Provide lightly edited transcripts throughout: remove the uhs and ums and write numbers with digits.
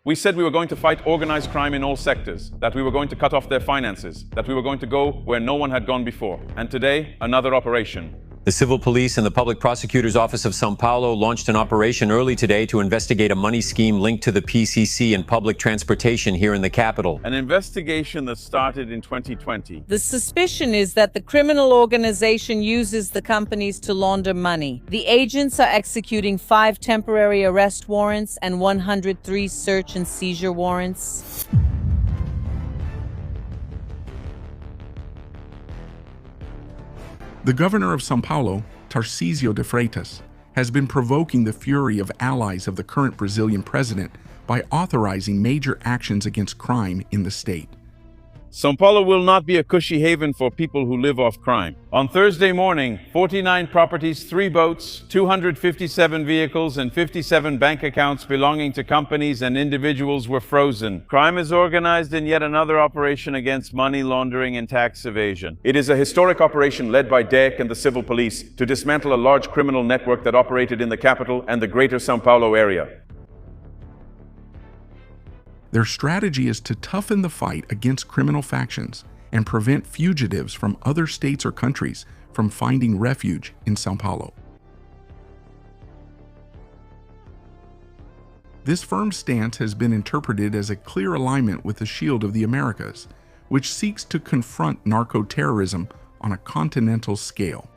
We said we were going to fight organized crime in all sectors, that we were going to cut off their finances, that we were going to go where no one had gone before. And today, another operation. The civil police and the public prosecutor's office of São Paulo launched an operation early today to investigate a money scheme linked to the PCC and public transportation here in the capital. An investigation that started in 2020. The suspicion is that the criminal organization uses the companies to launder money. The agents are executing 5 temporary arrest warrants and 103 search and seizure warrants. The governor of São Paulo, Tarcísio de Freitas, has been provoking the fury of allies of the current Brazilian president by authorizing major actions against crime in the state. São Paulo will not be a cushy haven for people who live off crime. On Thursday morning, 49 properties, 3 boats, 257 vehicles, and 57 bank accounts belonging to companies and individuals were frozen. Crime is organized in yet another operation against money laundering and tax evasion. It is a historic operation led by DEC and the civil police to dismantle a large criminal network that operated in the capital and the greater São Paulo area. Their strategy is to toughen the fight against criminal factions and prevent fugitives from other states or countries from finding refuge in São Paulo. This firm stance has been interpreted as a clear alignment with the Shield of the Americas, which seeks to confront narco-terrorism on a continental scale.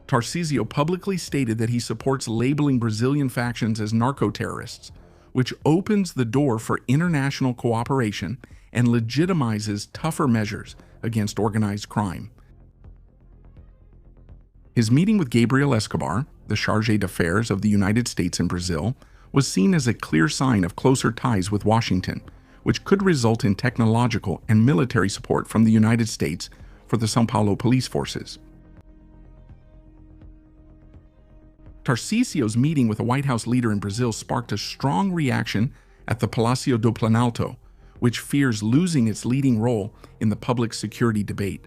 Tarcísio publicly stated that he supports labeling Brazilian factions as narco-terrorists, which opens the door for international cooperation and legitimizes tougher measures against organized crime. His meeting with Gabriel Escobar, the chargé d'affaires of the United States in Brazil, was seen as a clear sign of closer ties with Washington, which could result in technological and military support from the United States for the São Paulo police forces. Tarcísio's meeting with a White House leader in Brazil sparked a strong reaction at the Palácio do Planalto, which fears losing its leading role in the public security debate.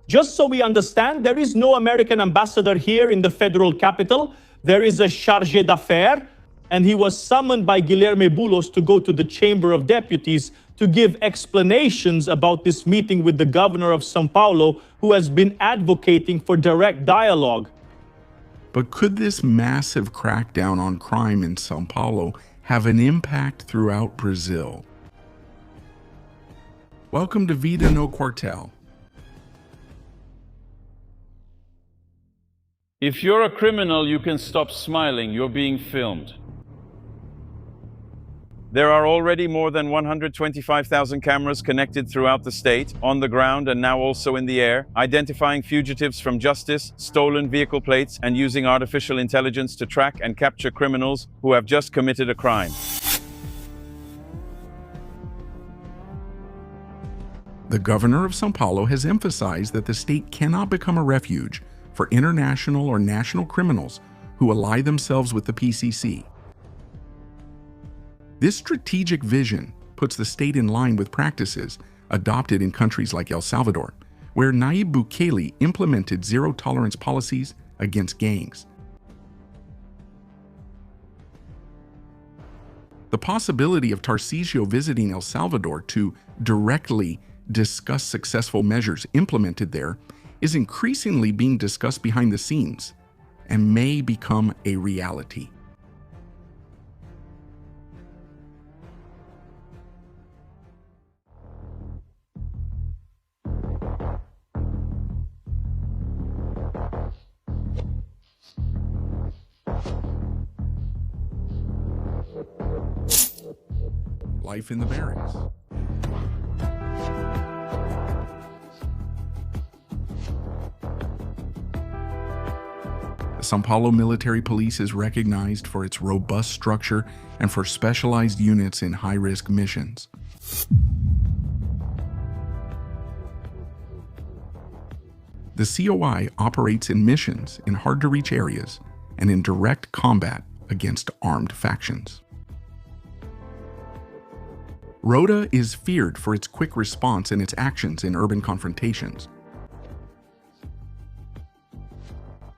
Just so we understand, there is no American ambassador here in the federal capital. There is a chargé d'affaires, and he was summoned by Guilherme Boulos to go to the Chamber of Deputies to give explanations about this meeting with the governor of São Paulo, who has been advocating for direct dialogue. But could this massive crackdown on crime in São Paulo have an impact throughout Brazil? Welcome to Vida no Quartel. If you're a criminal, you can stop smiling. You're being filmed. There are already more than 125,000 cameras connected throughout the state, on the ground and now also in the air, identifying fugitives from justice, stolen vehicle plates, and using artificial intelligence to track and capture criminals who have just committed a crime. The governor of São Paulo has emphasized that the state cannot become a refuge for international or national criminals who ally themselves with the PCC. This strategic vision puts the state in line with practices adopted in countries like El Salvador, where Nayib Bukele implemented zero-tolerance policies against gangs. The possibility of Tarcísio visiting El Salvador to directly discuss successful measures implemented there is increasingly being discussed behind the scenes and may become a reality. Life in the barracks. The São Paulo Military Police is recognized for its robust structure and for specialized units in high-risk missions. The COI operates in missions in hard-to-reach areas and in direct combat against armed factions. Rota is feared for its quick response and its actions in urban confrontations.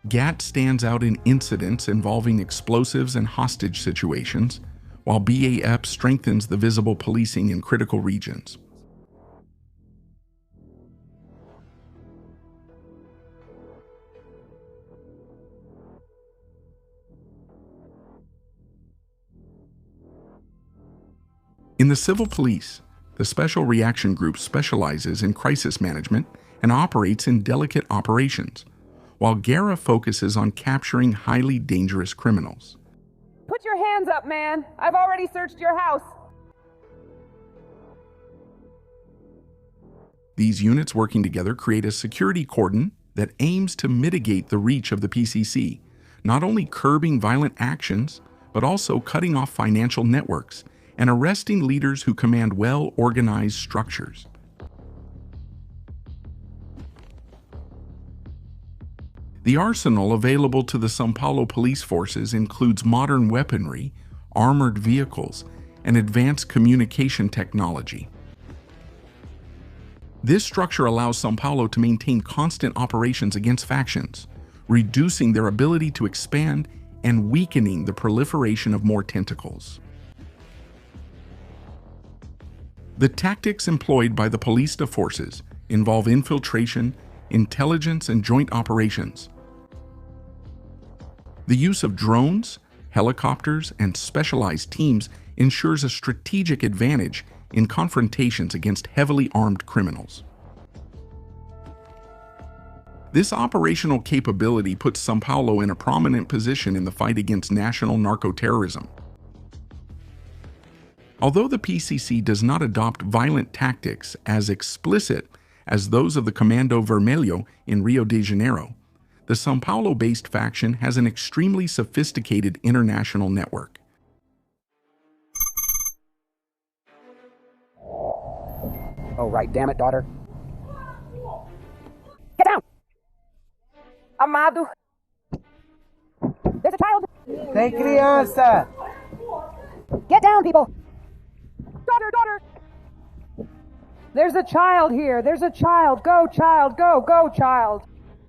GAT stands out in incidents involving explosives and hostage situations, while BAF strengthens the visible policing in critical regions. In the civil police, the Special Reaction Group specializes in crisis management and operates in delicate operations, while GERA focuses on capturing highly dangerous criminals. Put your hands up, man! I've already searched your house! These units working together create a security cordon that aims to mitigate the reach of the PCC, not only curbing violent actions, but also cutting off financial networks and arresting leaders who command well-organized structures. The arsenal available to the São Paulo police forces includes modern weaponry, armored vehicles, and advanced communication technology. This structure allows São Paulo to maintain constant operations against factions, reducing their ability to expand and weakening the proliferation of more tentacles. The tactics employed by the Polícia forces involve infiltration, intelligence, and joint operations. The use of drones, helicopters, and specialized teams ensures a strategic advantage in confrontations against heavily armed criminals. This operational capability puts São Paulo in a prominent position in the fight against national narco-terrorism. Although the PCC does not adopt violent tactics as explicit as those of the Comando Vermelho in Rio de Janeiro, the São Paulo-based faction has an extremely sophisticated international network. Oh, right, damn it, daughter. Get down! Amado! There's a child! Tem criança! Get down, people! Daughter! There's a child here! There's a child! Go, child! Go, child!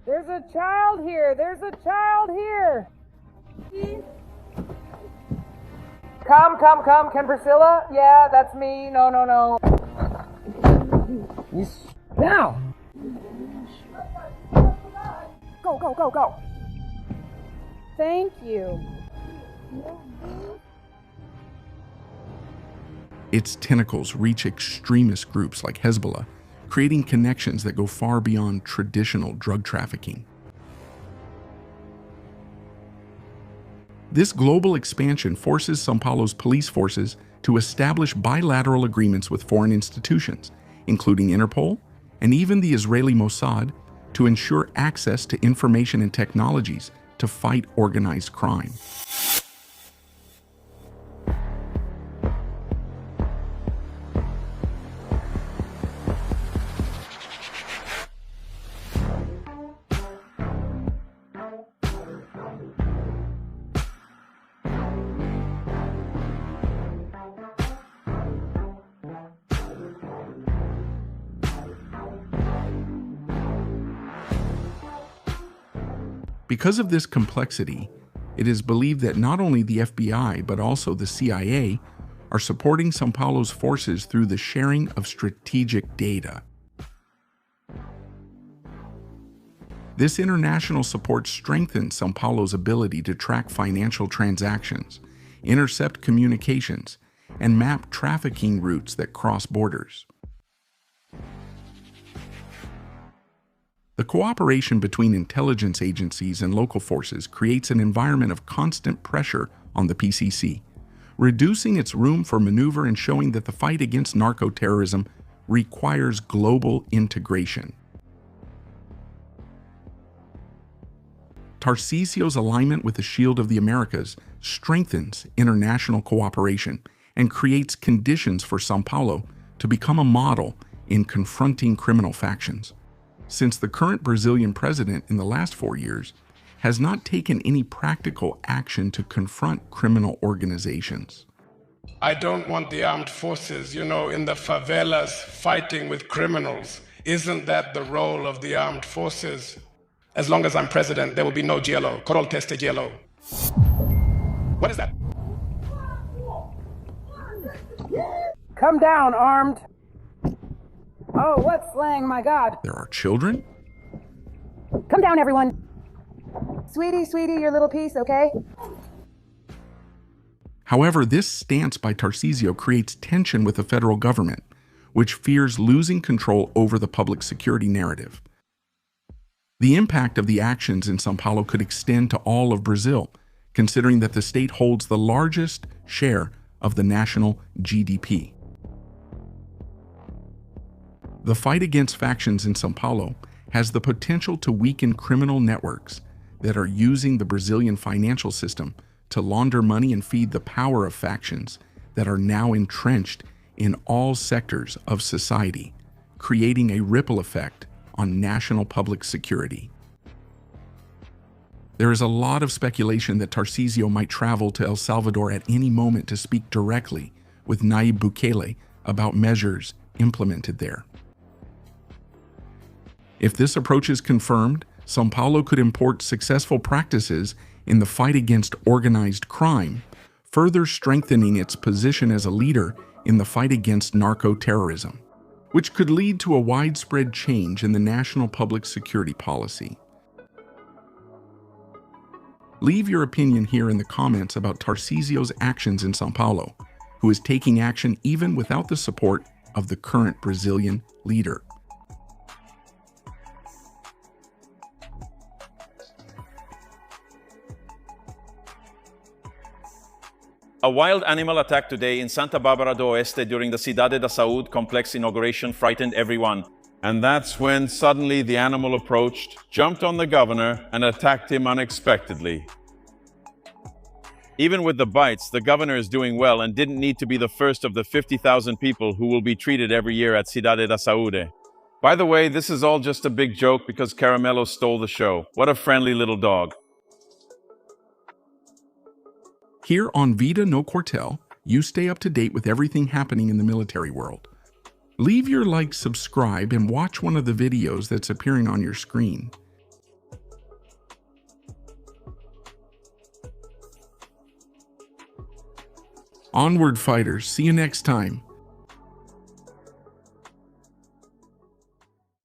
There's a child here! There's a child here! Come. Can Priscilla? Yeah, that's me. No. Now! Go! Thank you. Its tentacles reach extremist groups like Hezbollah, creating connections that go far beyond traditional drug trafficking. This global expansion forces São Paulo's police forces to establish bilateral agreements with foreign institutions, including Interpol and even the Israeli Mossad, to ensure access to information and technologies to fight organized crime. Because of this complexity, it is believed that not only the FBI but also the CIA are supporting São Paulo's forces through the sharing of strategic data. This international support strengthens São Paulo's ability to track financial transactions, intercept communications, and map trafficking routes that cross borders. The cooperation between intelligence agencies and local forces creates an environment of constant pressure on the PCC, reducing its room for maneuver and showing that the fight against narco-terrorism requires global integration. Tarcísio's alignment with the Shield of the Americas strengthens international cooperation and creates conditions for São Paulo to become a model in confronting criminal factions. Since the current Brazilian president in the last 4 years has not taken any practical action to confront criminal organizations. I don't want the armed forces, in the favelas fighting with criminals. Isn't that the role of the armed forces? As long as I'm president, there will be no GLO. Coral teste GLO. What is that? Come down, armed. Oh, what slang, my God. There are children? Come down, everyone. Sweetie, sweetie, your little piece, okay? However, this stance by Tarcísio creates tension with the federal government, which fears losing control over the public security narrative. The impact of the actions in São Paulo could extend to all of Brazil, considering that the state holds the largest share of the national GDP. The fight against factions in São Paulo has the potential to weaken criminal networks that are using the Brazilian financial system to launder money and feed the power of factions that are now entrenched in all sectors of society, creating a ripple effect on national public security. There is a lot of speculation that Tarcísio might travel to El Salvador at any moment to speak directly with Nayib Bukele about measures implemented there. If this approach is confirmed, São Paulo could import successful practices in the fight against organized crime, further strengthening its position as a leader in the fight against narco-terrorism, which could lead to a widespread change in the national public security policy. Leave your opinion here in the comments about Tarcísio's actions in São Paulo, who is taking action even without the support of the current Brazilian leader. A wild animal attack today in Santa Bárbara do Oeste during the Cidade da Saúde complex inauguration frightened everyone. And that's when suddenly the animal approached, jumped on the governor, and attacked him unexpectedly. Even with the bites, the governor is doing well and didn't need to be the first of the 50,000 people who will be treated every year at Cidade da Saúde. By the way, this is all just a big joke because Caramelo stole the show. What a friendly little dog. Here on Vida no Quartel, you stay up to date with everything happening in the military world. Leave your like, subscribe, and watch one of the videos that's appearing on your screen. Onward, fighters. See you next time.